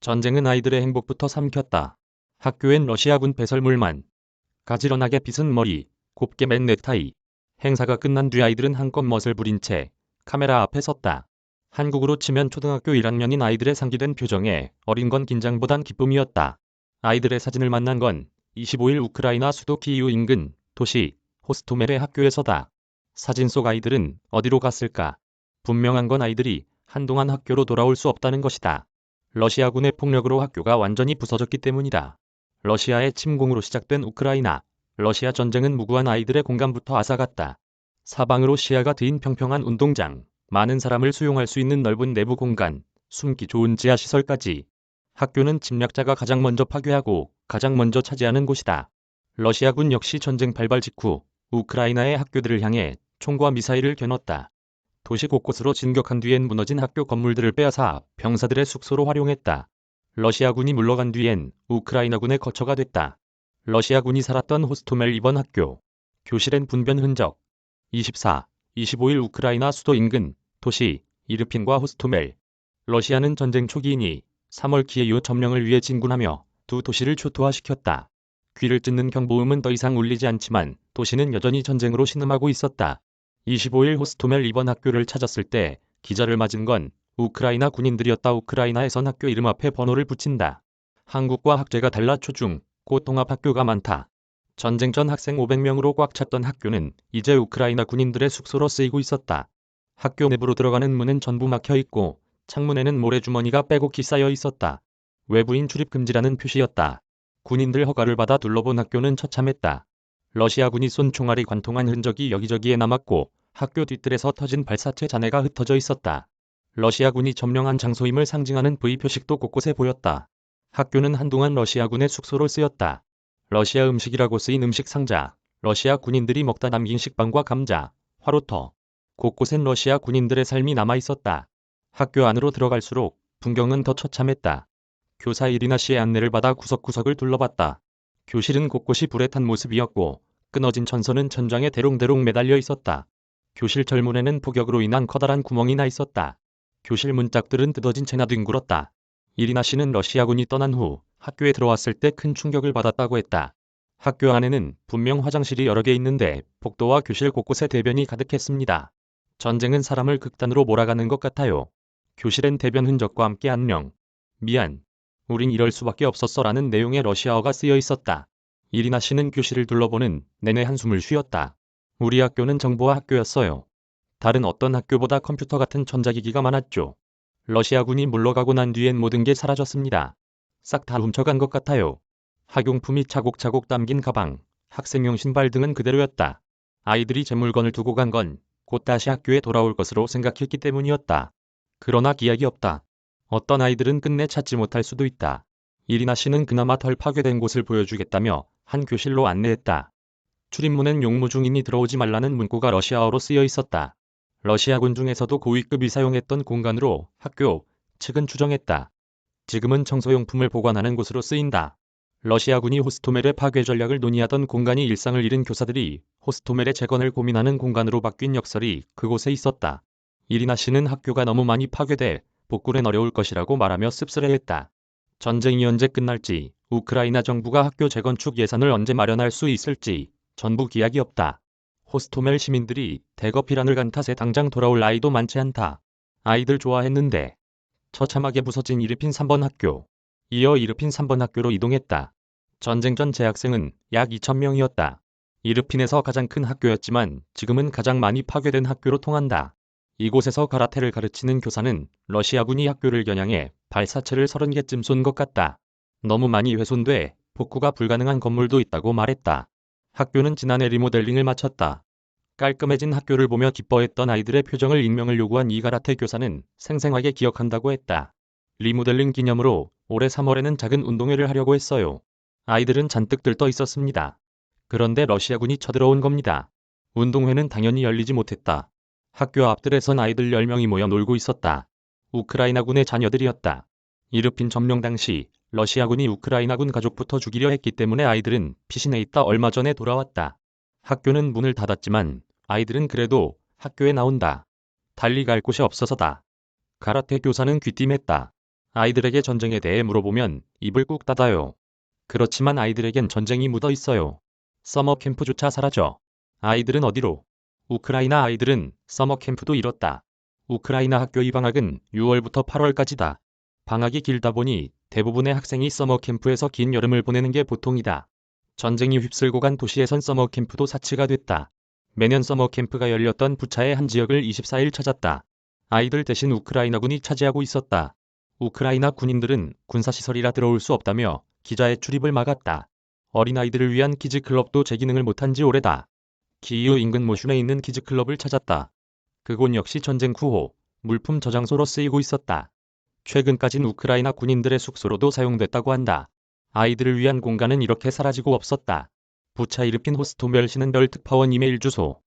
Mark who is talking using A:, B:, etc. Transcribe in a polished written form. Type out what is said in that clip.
A: 전쟁은 아이들의 행복부터 삼켰다. 학교엔 러시아군 배설물만. 가지런하게 빗은 머리, 곱게 맨 넥타이. 행사가 끝난 뒤 아이들은 한껏 멋을 부린 채 카메라 앞에 섰다. 한국으로 치면 초등학교 1학년인 아이들의 상기된 표정에 어린 건 긴장보단 기쁨이었다. 아이들의 사진을 만난 건 25일 우크라이나 수도 키이우 인근 도시 호스토멜의 학교에서다. 사진 속 아이들은 어디로 갔을까? 분명한 건 아이들이 한동안 학교로 돌아올 수 없다는 것이다. 러시아군의 폭력으로 학교가 완전히 부서졌기 때문이다. 러시아의 침공으로 시작된 우크라이나. 러시아 전쟁은 무고한 아이들의 공간부터 앗아갔다. 사방으로 시야가 트인 평평한 운동장, 많은 사람을 수용할 수 있는 넓은 내부 공간, 숨기 좋은 지하시설까지. 학교는 침략자가 가장 먼저 파괴하고 가장 먼저 차지하는 곳이다. 러시아군 역시 전쟁 발발 직후 우크라이나의 학교들을 향해 총과 미사일을 겨눴다. 도시 곳곳으로 진격한 뒤엔 무너진 학교 건물들을 빼앗아 병사들의 숙소로 활용했다. 러시아군이 물러간 뒤엔 우크라이나군의 거처가 됐다. 러시아군이 살았던 호스토멜 이번 학교. 교실엔 분변 흔적. 24, 25일 우크라이나 수도 인근 도시 이르핀과 호스토멜. 러시아는 전쟁 초기이니 3월 키이우 점령을 위해 진군하며 두 도시를 초토화시켰다. 귀를 찢는 경보음은 더 이상 울리지 않지만 도시는 여전히 전쟁으로 신음하고 있었다. 25일 호스토멜 이번 학교를 찾았을 때 기절을 맞은 건 우크라이나 군인들이었다. 우크라이나에선 학교 이름 앞에 번호를 붙인다. 한국과 학제가 달라 초중, 고 통합학교가 많다. 전쟁 전 학생 500명으로 꽉 찼던 학교는 이제 우크라이나 군인들의 숙소로 쓰이고 있었다. 학교 내부로 들어가는 문은 전부 막혀 있고 창문에는 모래주머니가 빼곡히 쌓여 있었다. 외부인 출입 금지라는 표시였다. 군인들 허가를 받아 둘러본 학교는 처참했다. 러시아군이 쏜 총알이 관통한 흔적이 여기저기에 남았고 학교 뒤뜰에서 터진 발사체 잔해가 흩어져 있었다. 러시아군이 점령한 장소임을 상징하는 V 표식도 곳곳에 보였다. 학교는 한동안 러시아군의 숙소로 쓰였다. 러시아 음식이라고 쓰인 음식 상자, 러시아 군인들이 먹다 남긴 식빵과 감자, 화로터. 곳곳엔 러시아 군인들의 삶이 남아 있었다. 학교 안으로 들어갈수록 풍경은 더 처참했다. 교사 이리나 씨의 안내를 받아 구석구석을 둘러봤다. 교실은 곳곳이 불에 탄 모습이었고 끊어진 천선은 천장에 대롱대롱 매달려 있었다. 교실 절문에는 폭격으로 인한 커다란 구멍이 나 있었다. 교실 문짝들은 뜯어진 채나 뒹굴었다. 이리나 씨는 러시아군이 떠난 후 학교에 들어왔을 때 큰 충격을 받았다고 했다. 학교 안에는 분명 화장실이 여러 개 있는데 복도와 교실 곳곳에 대변이 가득했습니다. 전쟁은 사람을 극단으로 몰아가는 것 같아요. 교실엔 대변 흔적과 함께 안녕. 미안. 우린 이럴 수밖에 없었어 라는 내용의 러시아어가 쓰여 있었다. 이리나 씨는 교실을 둘러보는 내내 한숨을 쉬었다. 우리 학교는 정보화 학교였어요. 다른 어떤 학교보다 컴퓨터 같은 전자기기가 많았죠. 러시아군이 물러가고 난 뒤엔 모든 게 사라졌습니다. 싹 다 훔쳐간 것 같아요. 학용품이 차곡차곡 담긴 가방, 학생용 신발 등은 그대로였다. 아이들이 제 물건을 두고 간 건 곧 다시 학교에 돌아올 것으로 생각했기 때문이었다. 그러나 기약이 없다. 어떤 아이들은 끝내 찾지 못할 수도 있다. 이리나 씨는 그나마 덜 파괴된 곳을 보여주겠다며 한 교실로 안내했다. 출입문엔 용무 중인이 들어오지 말라는 문구가 러시아어로 쓰여 있었다. 러시아군 중에서도 고위급이 사용했던 공간으로 학교 측은 추정했다. 지금은 청소용품을 보관하는 곳으로 쓰인다. 러시아군이 호스토멜의 파괴 전략을 논의하던 공간이 일상을 잃은 교사들이 호스토멜의 재건을 고민하는 공간으로 바뀐 역설이 그곳에 있었다. 이리나 씨는 학교가 너무 많이 파괴돼 복구는 어려울 것이라고 말하며 씁쓸해했다. 전쟁이 언제 끝날지, 우크라이나 정부가 학교 재건축 예산을 언제 마련할 수 있을지 전부 기약이 없다. 호스토멜 시민들이 대거 피란을 간 탓에 당장 돌아올 아이도 많지 않다. 아이들 좋아했는데. 처참하게 부서진 이르핀 3번 학교. 이어 이르핀 3번 학교로 이동했다. 전쟁 전 재학생은 약 2,000명이었다. 이르핀에서 가장 큰 학교였지만 지금은 가장 많이 파괴된 학교로 통한다. 이곳에서 가라테를 가르치는 교사는 러시아군이 학교를 겨냥해 발사체를 30개쯤 쏜 것 같다. 너무 많이 훼손돼 복구가 불가능한 건물도 있다고 말했다. 학교는 지난해 리모델링을 마쳤다. 깔끔해진 학교를 보며 기뻐했던 아이들의 표정을 익명을 요구한 이 가라테 교사는 생생하게 기억한다고 했다. 리모델링 기념으로 올해 3월에는 작은 운동회를 하려고 했어요. 아이들은 잔뜩 들떠 있었습니다. 그런데 러시아군이 쳐들어온 겁니다. 운동회는 당연히 열리지 못했다. 학교 앞들에선 아이들 10명이 모여 놀고 있었다. 우크라이나군의 자녀들이었다. 이르핀 점령 당시 러시아군이 우크라이나군 가족부터 죽이려 했기 때문에 아이들은 피신해 있다 얼마 전에 돌아왔다. 학교는 문을 닫았지만 아이들은 그래도 학교에 나온다. 달리 갈 곳이 없어서다. 가라테 교사는 귀띔했다. 아이들에게 전쟁에 대해 물어보면 입을 꾹 닫아요. 그렇지만 아이들에겐 전쟁이 묻어 있어요. 서머 캠프조차 사라져. 아이들은 어디로? 우크라이나 아이들은 서머 캠프도 잃었다. 우크라이나 학교 입방학은 6월부터 8월까지다. 방학이 길다 보니 대부분의 학생이 서머 캠프에서 긴 여름을 보내는 게 보통이다. 전쟁이 휩쓸고 간 도시에선 서머 캠프도 사치가 됐다. 매년 서머 캠프가 열렸던 부차의 한 지역을 24일 찾았다. 아이들 대신 우크라이나군이 차지하고 있었다. 우크라이나 군인들은 군사시설이라 들어올 수 없다며 기자의 출입을 막았다. 어린아이들을 위한 키즈클럽도 재기능을 못한 지 오래다. 키이우 인근 모슌에 있는 키즈클럽을 찾았다. 그곳 역시 전쟁 후호 물품 저장소로 쓰이고 있었다. 최근까진 우크라이나 군인들의 숙소로도 사용됐다고 한다. 아이들을 위한 공간은 이렇게 사라지고 없었다. 부차 이르핀 호스토멜시는 별 특파원 이메일 주소